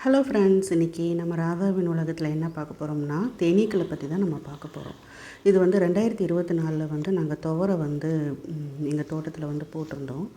Hello friends, இன்றைக்கி நம்ம ராதாவின் உலகத்தில் என்ன பார்க்க போகிறோம்னா தேனீக்களை பற்றி தான் நம்ம பார்க்க போகிறோம். இது வந்து 2024 வந்து நாங்கள் துவரை வந்து எங்கள் தோட்டத்தில் வந்து போட்டிருந்தோம்.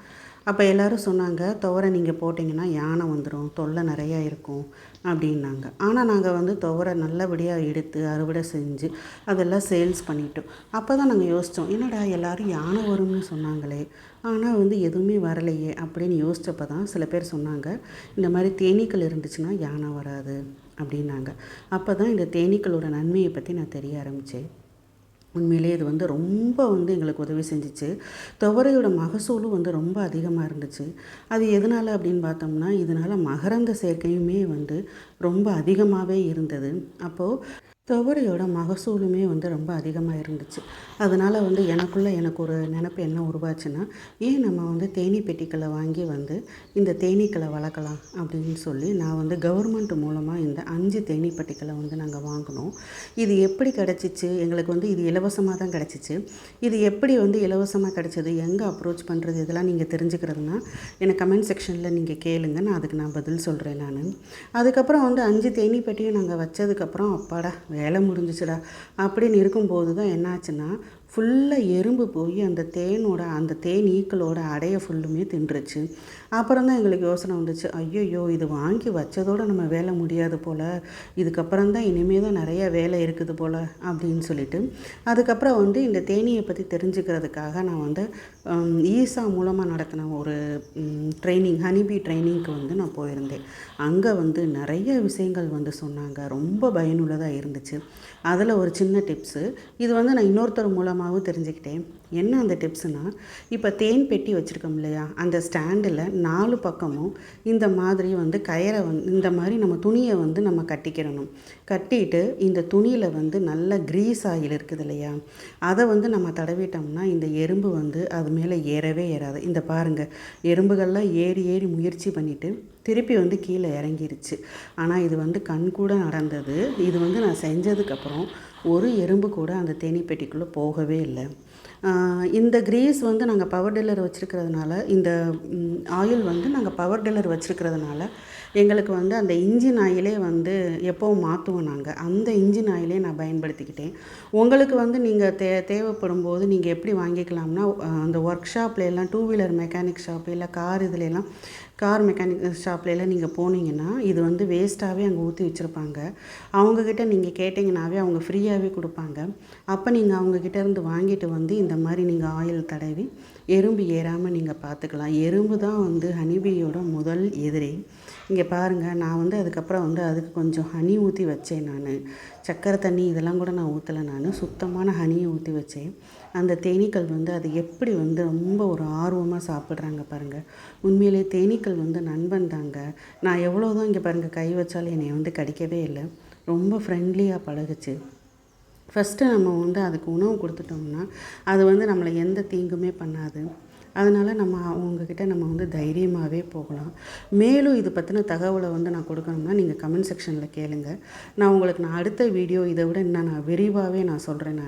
அப்போ எல்லோரும் சொன்னாங்க, துவரை நீங்கள் போட்டிங்கன்னா யானை வந்துடும், தொல்லை நிறையா இருக்கும் அப்படின்னாங்க. ஆனால் நாங்கள் வந்து துவரை நல்லபடியாக எடுத்து அறுவடை செஞ்சு அதெல்லாம் சேல்ஸ் பண்ணிட்டோம். அப்போ தான் நாங்கள் யோசித்தோம், என்னடா எல்லோரும் யானை வரும்னு சொன்னாங்களே, ஆனால் வந்து எதுவுமே வரலையே அப்படின்னு யோசித்தப்போ தான் சில பேர் சொன்னாங்க, இந்த மாதிரி தேனீக்கள் இருந்துச்சுன்னா யானை வராது அப்படின்னாங்க. அப்போ தான் இந்த தேனீக்களோட நன்மையை பற்றி நான் தெரிய ஆரம்பித்தேன். உண்மையிலே இது வந்து ரொம்ப வந்து எங்களுக்கு உதவி செஞ்சிச்சு. துவரையோட மகசூலும் வந்து ரொம்ப அதிகமாக இருந்துச்சு. அது எதனால் அப்படின்னு பார்த்தோம்னா, இதனால் மகரந்த சேர்க்கையுமே வந்து ரொம்ப அதிகமாகவே இருந்தது. அப்போது துவரையோட மகசூலுமே வந்து ரொம்ப அதிகமாக இருந்துச்சு. அதனால் வந்து எனக்கு ஒரு நினப்பு என்ன உருவாச்சுன்னா, ஏன் நம்ம வந்து தேனீ பெட்டிக்களை வாங்கி வந்து இந்த தேனீக்களை வளர்க்கலாம் அப்படின்னு சொல்லி நான் வந்து கவர்மெண்ட் மூலமாக இந்த 5 தேனீ பெட்டிக்களை வந்து நாங்கள் வாங்கினோம். இது எப்படி கிடச்சிச்சு, எங்களுக்கு வந்து இது இலவசமாக தான் கிடச்சிச்சு. இது எப்படி வந்து இலவசமாக கிடச்சிது, எங்கே அப்ரோச் பண்ணுறது, இதெல்லாம் நீங்கள் தெரிஞ்சுக்கிறதுனா எனக்கு கமெண்ட் செக்ஷனில் நீங்கள் கேளுங்க, நான் பதில் சொல்கிறேன். அதுக்கப்புறம் வந்து 5 தேனீ பெட்டியும் நாங்கள் வச்சதுக்கப்புறம் அப்பாடா வேலை முடிஞ்சிச்சுடா அப்படின்னு இருக்கும்போது தான் என்னாச்சுன்னா, ஃபுல்லாக எறும்பு போய் அந்த தேனீக்களோட அடையை ஃபுல்லுமே தின்றுச்சு. அப்புறம் தான் எங்களுக்கு யோசனை வந்துச்சு, ஐயோ இது வாங்கி வச்சதோடு நம்ம வேலை முடியாது போல், இதுக்கப்புறம் தான் இனிமேல் தான் நிறைய வேலை இருக்குது போல் அப்படின்னு சொல்லிட்டு, அதுக்கப்புறம் வந்து இந்த தேனீயை பற்றி தெரிஞ்சுக்கிறதுக்காக நான் வந்து ஈசா மூலமாக நடத்தின ஒரு ட்ரைனிங், ஹனிபி ட்ரைனிங்க்கு வந்து நான் போயிருந்தேன். அங்கே வந்து நிறைய விஷயங்கள் வந்து சொன்னாங்க, ரொம்ப பயனுள்ளதாக இருந்துச்சு. அதில் ஒரு சின்ன டிப்ஸு, இது வந்து நான் இன்னொருத்தர் மூலமாகவும் தெரிஞ்சுக்கிட்டேன். என்ன அந்த டிப்ஸுனால், இப்போ தேன் பெட்டி வச்சுருக்கோம் இல்லையா, அந்த ஸ்டாண்டில் 4 பக்கமும் இந்த மாதிரி வந்து கயிறை இந்த மாதிரி நம்ம துணியை வந்து நம்ம கட்டிக்கிடணும். கட்டிட்டு இந்த துணியில் வந்து நல்ல க்ரீஸ் ஆயில் இருக்குது இல்லையா, அதை வந்து நம்ம தடவிட்டோம்னா இந்த எறும்பு வந்து அது மேலே ஏறவே ஏறாது. இந்த பாருங்கள், எறும்புகள்லாம் ஏறி முயற்சி பண்ணிவிட்டு திருப்பி வந்து கீழே இறங்கிருச்சு. ஆனால் இது வந்து கண்கூட நடந்தது. இது வந்து நான் செஞ்சதுக்கப்புறம் ஒரு எறும்பு கூட அந்த தேனீ பெட்டிக்குள்ளே போகவே இல்லை. இந்த க்ரீஸ் வந்து நாங்கள் பவர் டில்லர் வச்சுருக்கிறதுனால, இந்த ஆயில் வந்து நாங்கள் பவர் டில்லர் வச்சுருக்கிறதுனால எங்களுக்கு வந்து அந்த இன்ஜின் ஆயிலே வந்து எப்போவும் மாற்றுவோம் நாங்கள். அந்த இன்ஜின் ஆயிலே நான் பயன்படுத்திக்கிட்டேன். உங்களுக்கு வந்து நீங்கள் தேவைப்படும் போது நீங்கள் எப்படி வாங்கிக்கலாம்னா, அந்த ஒர்க் ஷாப்லாம் 2 வீலர் மெக்கானிக் ஷாப்பு இல்லை கார் மெக்கானிக் ஷாப்லாம் நீங்கள் போனீங்கன்னா, இது வந்து வேஸ்ட்டாகவே அங்கே ஊற்றி வச்சுருப்பாங்க. அவங்கக்கிட்ட நீங்கள் கேட்டிங்கனாவே அவங்க ஃப்ரீயாகவே கொடுப்பாங்க. அப்போ நீங்கள் அவங்கக்கிட்ட இருந்து வாங்கிட்டு வந்து இந்த மாதிரி நீங்கள் ஆயில் தடவி எறும்பு ஏறாமல் நீங்கள் பார்த்துக்கலாம். எறும்பு தான் வந்து ஹனிபீயோட முதல் எதிரி. இங்கே பாருங்கள், நான் வந்து அதுக்கப்புறம் வந்து அதுக்கு கொஞ்சம் ஹனி ஊற்றி வச்சேன். சக்கரை தண்ணி இதெல்லாம் கூட நான் ஊற்றலை, சுத்தமான ஹனியை ஊற்றி வச்சேன். அந்த தேனீக்கள் வந்து அது எப்படி வந்து ரொம்ப ஒரு ஆர்வமாக சாப்பிட்றாங்க பாருங்கள். உண்மையிலே தேனீக்கள் வந்து நண்பன் தாங்க. நான் எவ்வளோ தான் இங்கே பாருங்கள் கை வச்சாலும் என்னை வந்து கடிக்கவே இல்லை, ரொம்ப ஃப்ரெண்ட்லியாக பழகுச்சு. ஃபஸ்ட்டு நம்ம வந்து அதுக்கு உணவு கொடுத்துட்டோம்னா அது வந்து நம்மளை எந்த தீங்குமே பண்ணாது. அதனால் நம்ம அவங்கக்கிட்ட நம்ம வந்து தைரியமாகவே போகலாம். மேலும் இது பற்றின தகவலை வந்து நான் கொடுக்கணும்னா நீங்கள் கமெண்ட் செக்ஷனில் கேளுங்க. நான் அடுத்த வீடியோ இதை விட இன்னும் நான் விரிவாகவே நான் சொல்கிறேன்.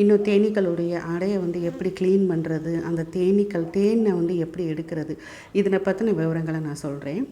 இன்னும் தேனீக்களுடைய அடையை வந்து எப்படி க்ளீன் பண்ணுறது, அந்த தேனை வந்து எப்படி எடுக்கிறது, இதனை பற்றின விவரங்களை நான் சொல்கிறேன்.